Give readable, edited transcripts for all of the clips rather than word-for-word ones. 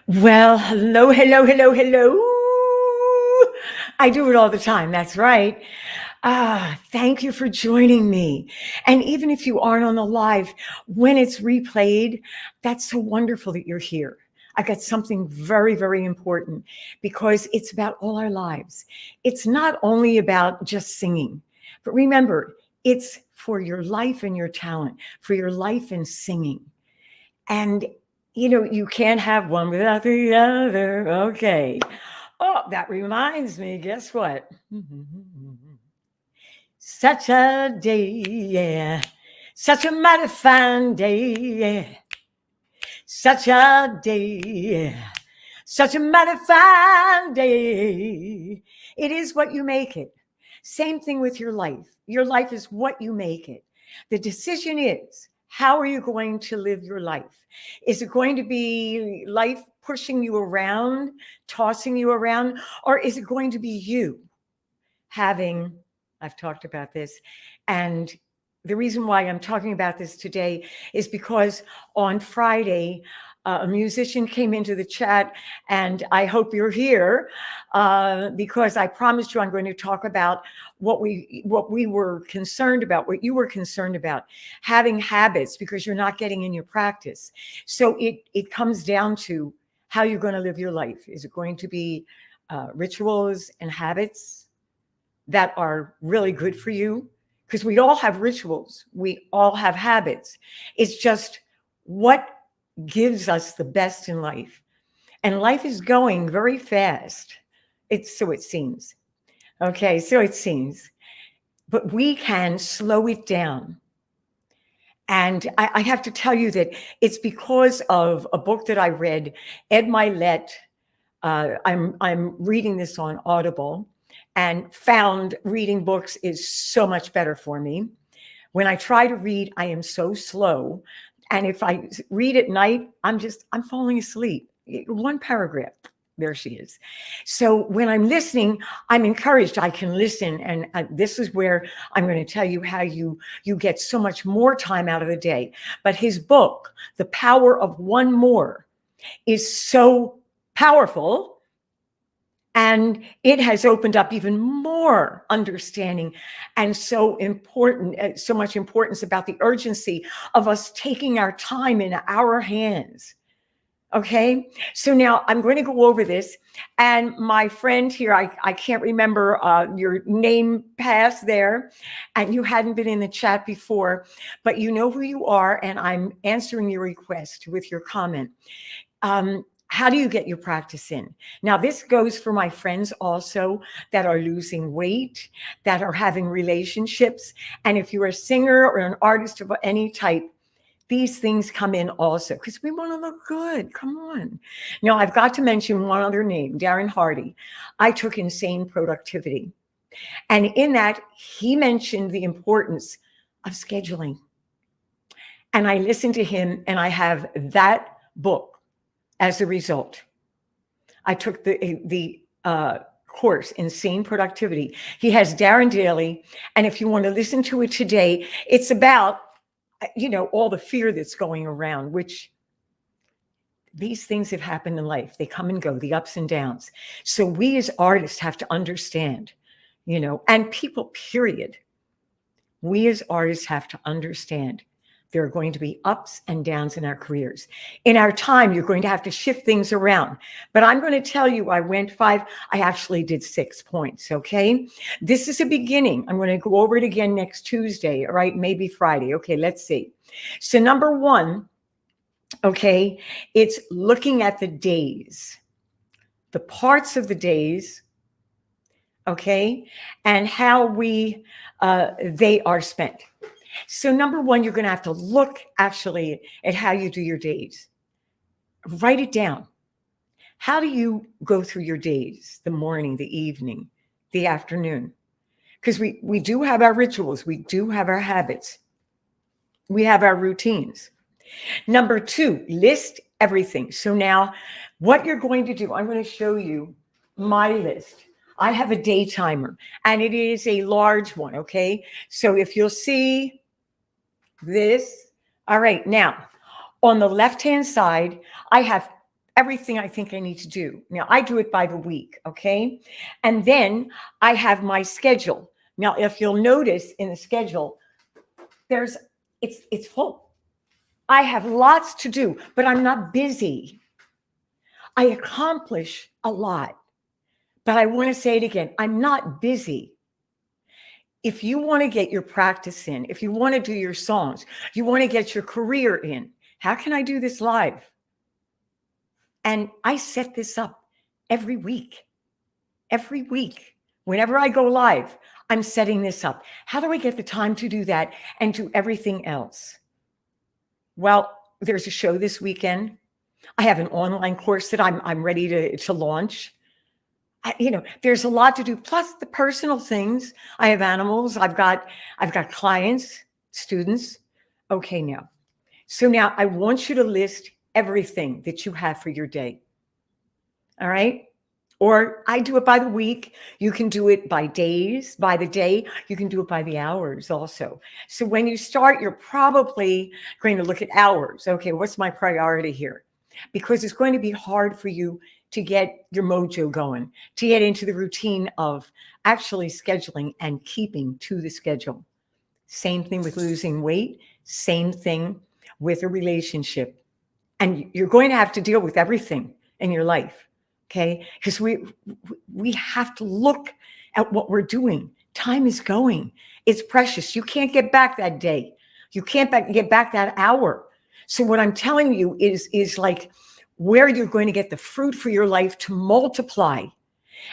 Well, hello, hello, hello, hello. I do it all the time. That's right. Thank you for joining me. And even if you aren't on the live, when it's replayed, that's so wonderful that you're here. I've got something very, very important because it's about all our lives. It's not only about just singing, but remember, it's for your life and your talent, for your life in singing. And you can't have one without the other. Okay. Oh, that reminds me. Guess what? Such a day, yeah. Such a mighty fine day, yeah. Such a day, yeah. Such a mighty fine day. It is what you make it. Same thing with your life. Your life is what you make it. The decision is, how are you going to live your life? Is it going to be life pushing you around, tossing you around, or is it going to be you having, I've talked about this, and the reason why I'm talking about this today is because on Friday, a musician came into the chat, and I hope you're here because I promised you I'm going to talk about what we were concerned about, what you were concerned about, having habits because you're not getting in your practice. So it comes down to how you're going to live your life. Is it going to be rituals and habits that are really good for you? Because we all have rituals, we all have habits. It's just what gives us the best in life. And life is going very fast. So it seems. Okay, so it seems. But we can slow it down. And I have to tell you that it's because of a book that I read, Ed Milet. I'm reading this on Audible, and found reading books is so much better for me. When I try to read, I am so slow. And if I read at night, I'm falling asleep. One paragraph, there she is. So when I'm listening, I'm encouraged. I can listen. And this is where I'm going to tell you how you get so much more time out of the day. But his book, The Power of One More, is so powerful. And it has opened up even more understanding and so important, so much importance about the urgency of us taking our time in our hands. Okay, so now I'm going to go over this. And my friend here, I can't remember your name passed there, and you hadn't been in the chat before, but you know who you are, and I'm answering your request with your comment. How do you get your practice in? Now, this goes for my friends also that are losing weight, that are having relationships. And if you're a singer or an artist of any type, these things come in also because we want to look good. Come on. Now, I've got to mention one other name, Darren Hardy. I took Insane Productivity. And in that, he mentioned the importance of scheduling. And I listened to him, and I have that book. As a result, I took the course, Insane Productivity. He has Darren Daly. And if you want to listen to it today, it's about, all the fear that's going around, which these things have happened in life. They come and go, the ups and downs. So we as artists have to understand, and people, period. We as artists have to understand there are going to be ups and downs in our careers. In our time, you're going to have to shift things around. But I'm going to tell you, I went 5, I actually did 6 points, okay? This is a beginning. I'm going to go over it again next Tuesday, all right? Maybe Friday. Okay, let's see. So number 1, okay, it's looking at the days, the parts of the days, okay, and how they are spent. So number 1, you're going to have to look actually at how you do your days. Write it down. How do you go through your days? The morning, the evening, the afternoon? Because we do have our rituals. We do have our habits. We have our routines. Number 2, list everything. So now what you're going to do, I'm going to show you my list. I have a day timer, and it is a large one, okay? So if you'll see this, all right, now on the left-hand side, I have everything I think I need to do. Now, I do it by the week, okay? And then I have my schedule. Now, if you'll notice in the schedule, it's full. I have lots to do, but I'm not busy. I accomplish a lot. But I want to say it again, I'm not busy. If you want to get your practice in, if you want to do your songs, you want to get your career in, how can I do this live? And I set this up every week. Every week. Whenever I go live, I'm setting this up. How do I get the time to do that and do everything else? Well, there's a show this weekend. I have an online course that I'm ready to launch. There's a lot to do. Plus the personal things. I have animals. I've got clients, students. Okay, now. So now I want you to list everything that you have for your day. All right. Or I do it by the week. You can do it by days, by the day. You can do it by the hours also. So when you start, you're probably going to look at hours. Okay, what's my priority here? Because it's going to be hard for you to get your mojo going, to get into the routine of actually scheduling and keeping to the schedule. Same thing with losing weight. Same thing with a relationship. And you're going to have to deal with everything in your life. Okay, because we have to look at what we're doing. Time is going. It's precious. You can't get back that day. You can't get back that hour. So what I'm telling you is like where you're going to get the fruit for your life to multiply.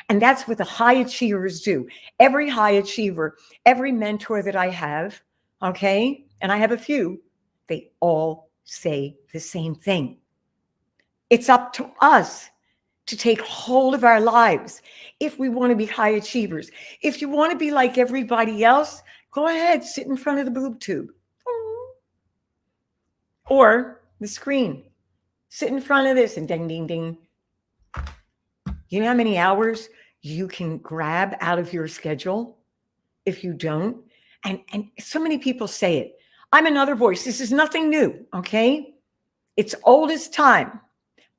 And that's what the high achievers do. Every high achiever, every mentor that I have, okay, and I have a few, they all say the same thing. It's up to us to take hold of our lives if we want to be high achievers. If you want to be like everybody else, go ahead, sit in front of the boob tube or the screen. Sit in front of this and ding, ding, ding. You know how many hours you can grab out of your schedule if you don't? And so many people say it. I'm another voice. This is nothing new, okay? It's old as time,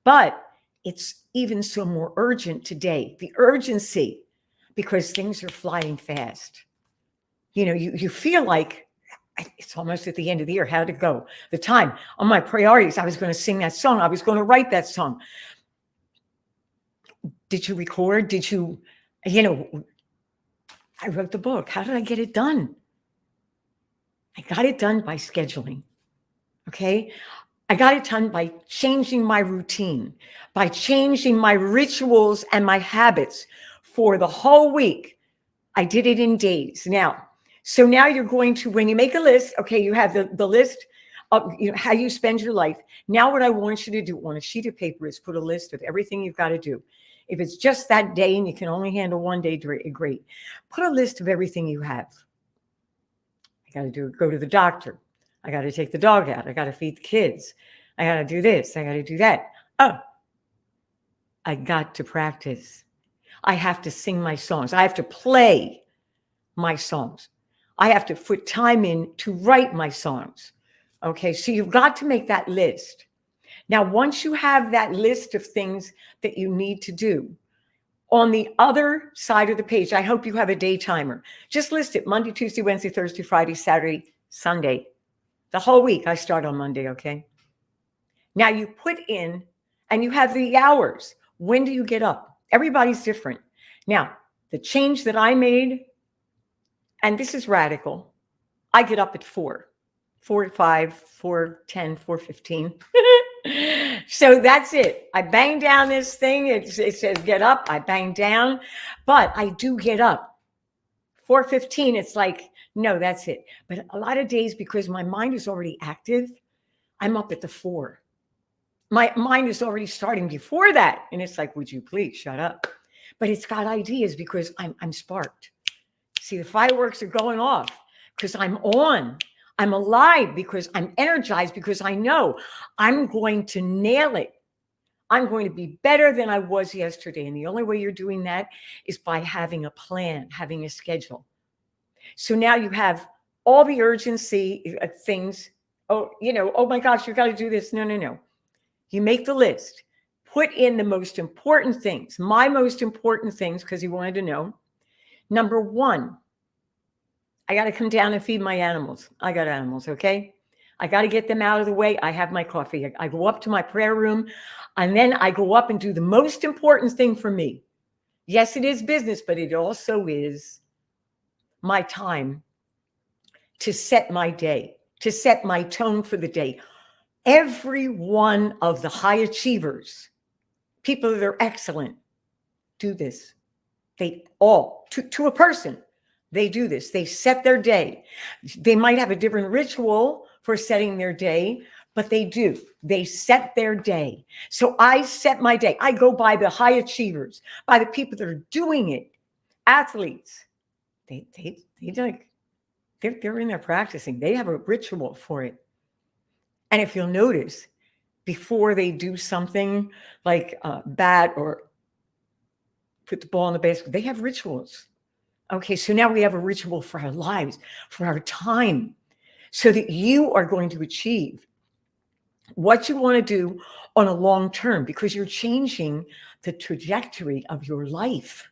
but it's even so more urgent today. The urgency, because things are flying fast. You feel like it's almost at the end of the year. How'd it go? The time on my priorities, I was going to sing that song. I was going to write that song. Did you record? I wrote the book. How did I get it done? I got it done by scheduling. Okay. I got it done by changing my routine, by changing my rituals and my habits for the whole week. I did it in days. Now you're going to, when you make a list, okay, you have the list of how you spend your life. Now what I want you to do on a sheet of paper is put a list of everything you've got to do. If it's just that day and you can only handle one day, great. Put a list of everything you have. I got to go to the doctor. I got to take the dog out. I got to feed the kids. I got to do this. I got to do that. Oh, I got to practice. I have to sing my songs. I have to play my songs. I have to put time in to write my songs. Okay, so you've got to make that list. Now, once you have that list of things that you need to do, on the other side of the page, I hope you have a day timer. Just list it Monday, Tuesday, Wednesday, Thursday, Friday, Saturday, Sunday. The whole week. I start on Monday, okay? Now you put in, and you have the hours. When do you get up? Everybody's different. Now, the change that I made, and this is radical, I get up at 4 to 5, 4:10, 4:15. So that's it. I bang down this thing. It says get up. I bang down, but I do get up. 4:15, it's like, no, that's it. But a lot of days, because my mind is already active, I'm up at the 4. My mind is already starting before that. And it's like, would you please shut up? But it's got ideas because I'm sparked. See, the fireworks are going off because I'm on. I'm alive because I'm energized, because I know I'm going to nail it. I'm going to be better than I was yesterday. And the only way you're doing that is by having a plan, having a schedule. So now you have all the urgency things. Oh my gosh, you got to do this. No. You make the list, put in the most important things, my most important things, because he wanted to know. Number one, I got to come down and feed my animals. I got animals, okay? I got to get them out of the way. I have my coffee. I go up to my prayer room, and then I go up and do the most important thing for me. Yes, it is business, but it also is my time to set my day, to set my tone for the day. Every one of the high achievers, people that are excellent, do this. They all, to a person, they do this. They set their day. They might have a different ritual for setting their day, but they do. They set their day. So I set my day. I go by the high achievers, by the people that are doing it. Athletes, they're in there practicing. They have a ritual for it. And if you'll notice, before they do something like bat or put the ball in the basket, they have rituals. Okay, so now we have a ritual for our lives, for our time, so that you are going to achieve what you want to do on a long term, because you're changing the trajectory of your life.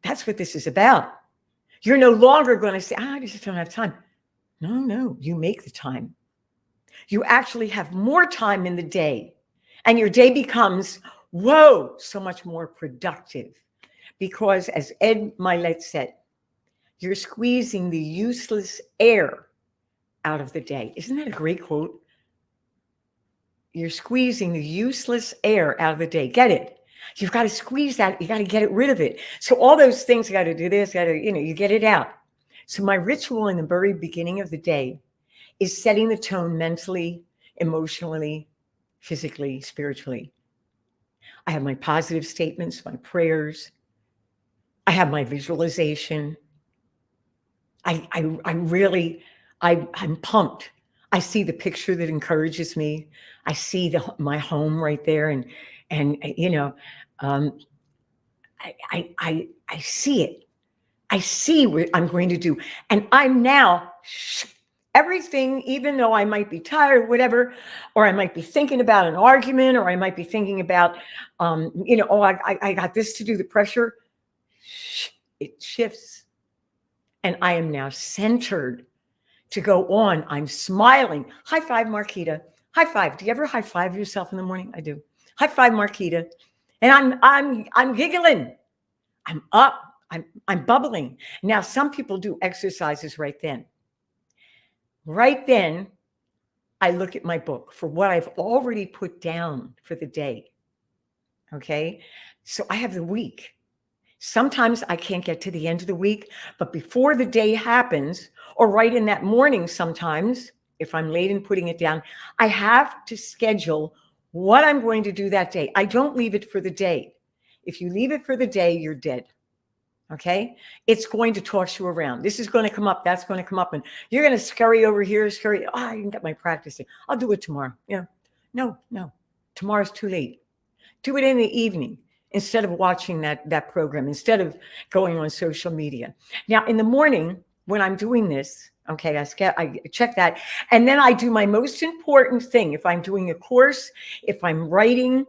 That's what this is about. You're no longer going to say, I just don't have time. No, you make the time. You actually have more time in the day, and your day becomes, so much more productive. Because as Ed Milet said, you're squeezing the useless air out of the day. Isn't that a great quote? You're squeezing the useless air out of the day. Get it? You've got to squeeze that. You got to get rid of it. So all those things, you got to do this, you get it out. So my ritual in the very beginning of the day is setting the tone mentally, emotionally, physically, spiritually. I have my positive statements, my prayers. I have my visualization. I'm pumped. I see the picture that encourages me. I see my home right there, and I see it. I see what I'm going to do, and I'm now everything. Even though I might be tired, whatever, or I might be thinking about an argument, or I might be thinking about, I got this to do. The pressure, it shifts. And I am now centered to go on. I'm smiling. High five, Marquita. High five. Do you ever high five yourself in the morning? I do. High five, Marquita. And I'm giggling. I'm up. I'm bubbling. Now, some people do exercises right then. Right then, I look at my book for what I've already put down for the day. Okay? So I have the week. Sometimes I can't get to the end of the week, but before the day happens, or right in that morning sometimes, if I'm late in putting it down, I have to schedule what I'm going to do that day. I don't leave it for the day. If you leave it for the day, you're dead. Okay? It's going to toss you around. This is going to come up. That's going to come up. And you're going to scurry over here, scurry. I can get my practicing. I'll do it tomorrow. No. Tomorrow's too late. Do it in the evening. Instead of watching that program, instead of going on social media. Now, in the morning, when I'm doing this, okay, I check that. And then I do my most important thing. If I'm doing a course, if I'm writing,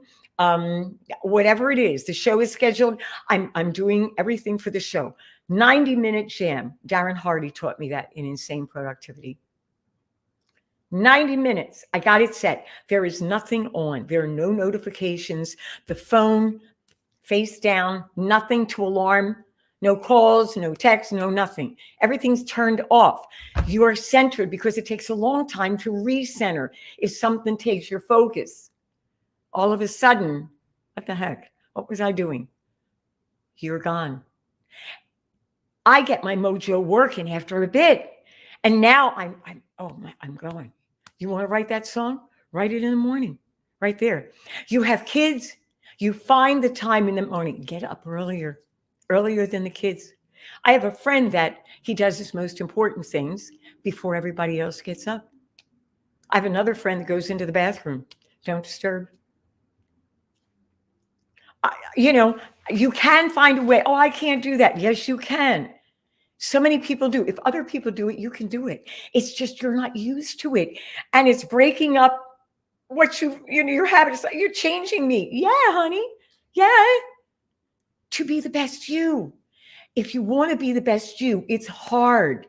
whatever it is, the show is scheduled, I'm doing everything for the show. 90-minute jam. Darren Hardy taught me that in Insane Productivity. 90 minutes. I got it set. There is nothing on. There are no notifications. The phone, face down, nothing to alarm, no calls, no texts, no nothing. Everything's turned off. You are centered because it takes a long time to recenter if something takes your focus. All of a sudden, what the heck? What was I doing? You're gone. I get my mojo working after a bit. And now I'm going. You want to write that song? Write it in the morning, right there. You have kids. You find the time in the morning. Get up earlier than the kids. I have a friend that he does his most important things before everybody else gets up. I have another friend that goes into the bathroom. Don't disturb. You can find a way. Oh, I can't do that. Yes, you can. So many people do. If other people do it, you can do it. It's just you're not used to it. And it's breaking up what your habits, you're changing me. Yeah, honey. Yeah. To be the best you. If you want to be the best you, it's hard.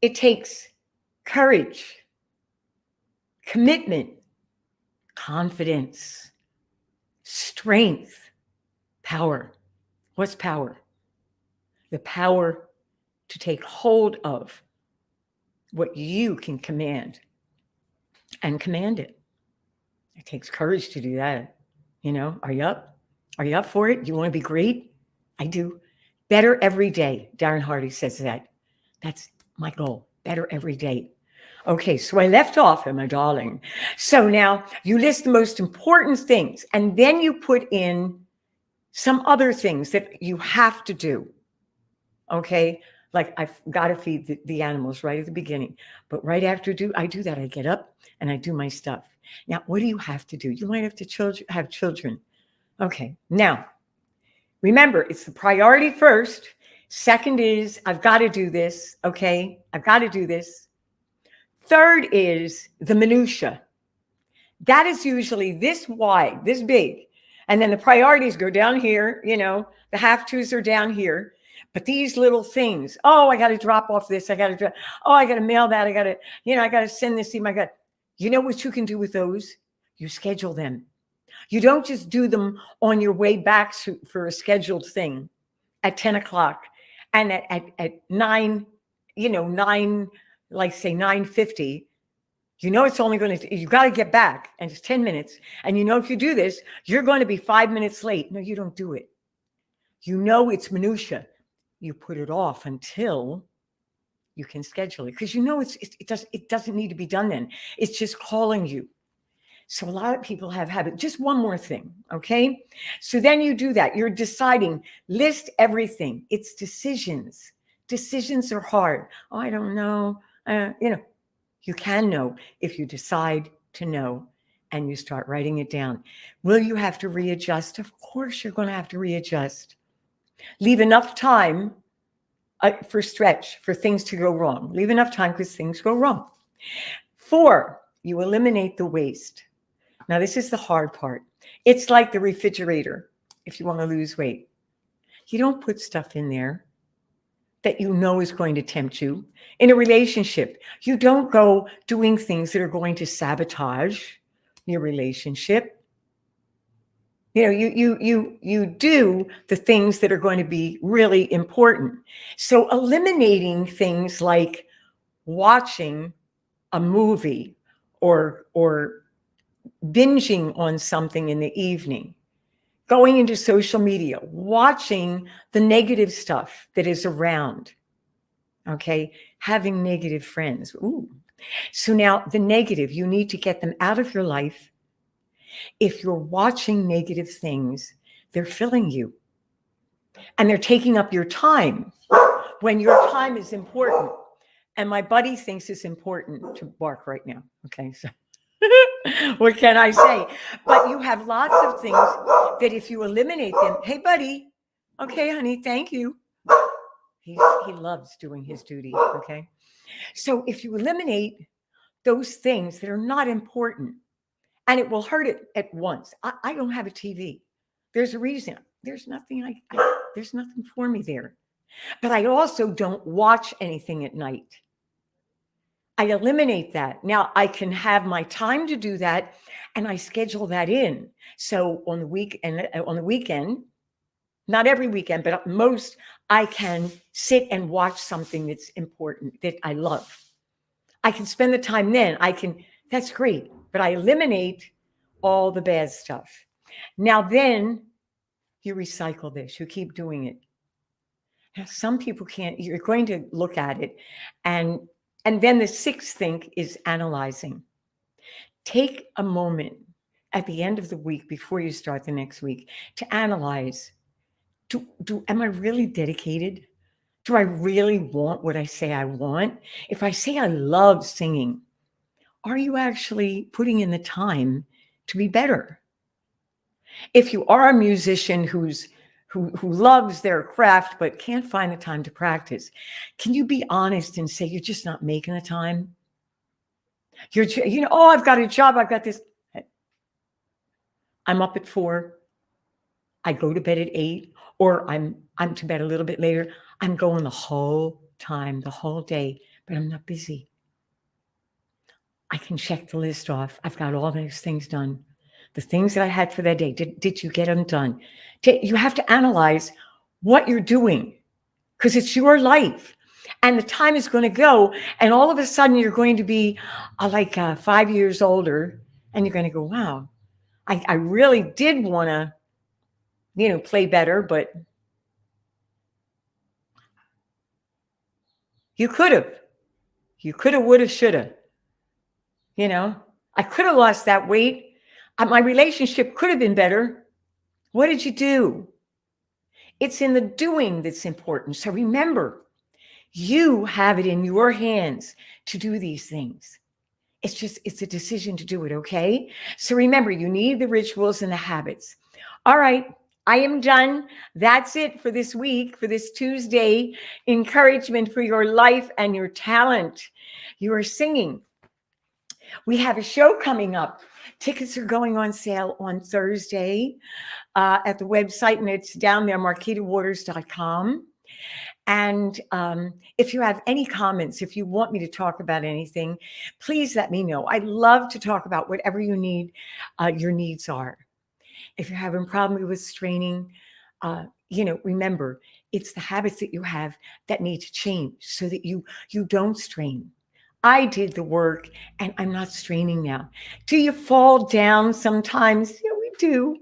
It takes courage, commitment, confidence, strength, power. What's power? The power to take hold of what you can command and command it. It takes courage to do that. Are you up? Are you up for it? You want to be great? I do. Better every day. Darren Hardy says that. That's my goal. Better every day. Okay, so I left off, my darling. So now you list the most important things, and then you put in some other things that you have to do. Okay, like I've got to feed the animals right at the beginning, but right after I do that, I get up and I do my stuff. Now, what do you have to do? You might have to have children. Okay, now remember, it's the priority first. Second is I've got to do this. Okay, I've got to do this. Third is the minutia. That is usually this wide, this big. And then the priorities go down here, the have-tos are down here. But these little things, I got to drop off this. I got to mail that. I got to send this email. You know what you can do with those? You schedule them. You don't just do them on your way back for a scheduled thing at 10 o'clock and at 9, 9, like say 9:50. It's only you got to get back and it's 10 minutes. And if you do this, you're going to be 5 minutes late. No, you don't do it. It's minutia. You put it off until you can schedule it because it doesn't need to be done then. It's just calling you. So a lot of people have habit. Just one more thing, okay? So then you do that. You're deciding, list everything. It's decisions. Decisions are hard. I don't know. You can know if you decide to know and you start writing it down. Will you have to readjust? Of course you're going to have to readjust. Leave enough time for stretch, for things to go wrong. Leave enough time because things go wrong. 4, you eliminate the waste. Now, this is the hard part. It's like the refrigerator if you want to lose weight. You don't put stuff in there that is going to tempt you. In a relationship, you don't go doing things that are going to sabotage your relationship. You do the things that are going to be really important. So eliminating things like watching a movie or binging on something in the evening, going into social media, watching the negative stuff that is around, okay? Having negative friends. Ooh. So now the negative, you need to get them out of your life. If you're watching negative things, they're filling you. And they're taking up your time when your time is important. And my buddy thinks it's important to bark right now. Okay, so what can I say? But you have lots of things that if you eliminate them, hey, buddy, okay, honey, thank you. He loves doing his duty, okay? So if you eliminate those things that are not important, and it will hurt it at once. I don't have a TV. There's a reason. There's nothing there's nothing for me there. But I also don't watch anything at night. I eliminate that. Now I can have my time to do that and I schedule that in. So on the weekend, not every weekend, but most, I can sit and watch something that's important, that I love. I can spend the time then. That's great. But I eliminate all the bad stuff. Now then you recycle this. You keep doing it. Now, some people can't. You're going to look at it. And then the 6th thing is analyzing. Take a moment at the end of the week before you start the next week to analyze. Am I really dedicated? Do I really want what I say I want? If I say I love singing, are you actually putting in the time to be better? If you are a musician who loves their craft but can't find the time to practice, can you be honest and say you're just not making the time? Oh, I've got a job. I've got this. I'm up at 4. I go to bed at 8, or I'm to bed a little bit later. I'm going the whole time, the whole day, but I'm not busy. I can check the list off. I've got all those things done. The things that I had for that day, did you get them done? You have to analyze what you're doing, because it's your life. And the time is going to go, and all of a sudden you're going to be 5 years older, and you're going to go, wow, I really did want to, play better, but you could have. You could have, would have, should have. I could have lost that weight. My relationship could have been better. What did you do? It's in the doing that's important. So remember, you have it in your hands to do these things. It's a decision to do it, okay? So remember, you need the rituals and the habits. All right, I am done. That's it for this week, for this Tuesday. Encouragement for your life and your talent. You are singing. We have a show coming up. Tickets are going on sale on Thursday at the website, and it's down there, marquitawaters.com. And if you have any comments, if you want me to talk about anything, please let me know. I'd love to talk about whatever you need, your needs are. If you're having problems with straining, remember, it's the habits that you have that need to change so that you don't strain. I did the work and I'm not straining now. Do you fall down sometimes? Yeah, we do.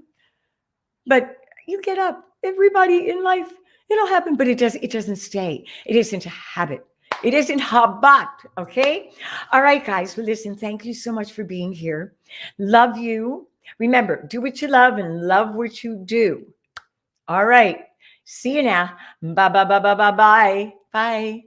But you get up. Everybody in life, it'll happen, but it doesn't stay. It isn't a habit. It isn't habit, okay? All right, guys. Well, listen, thank you so much for being here. Love you. Remember, do what you love and love what you do. All right. See you now. Bye, bye, bye, bye, bye, bye. Bye.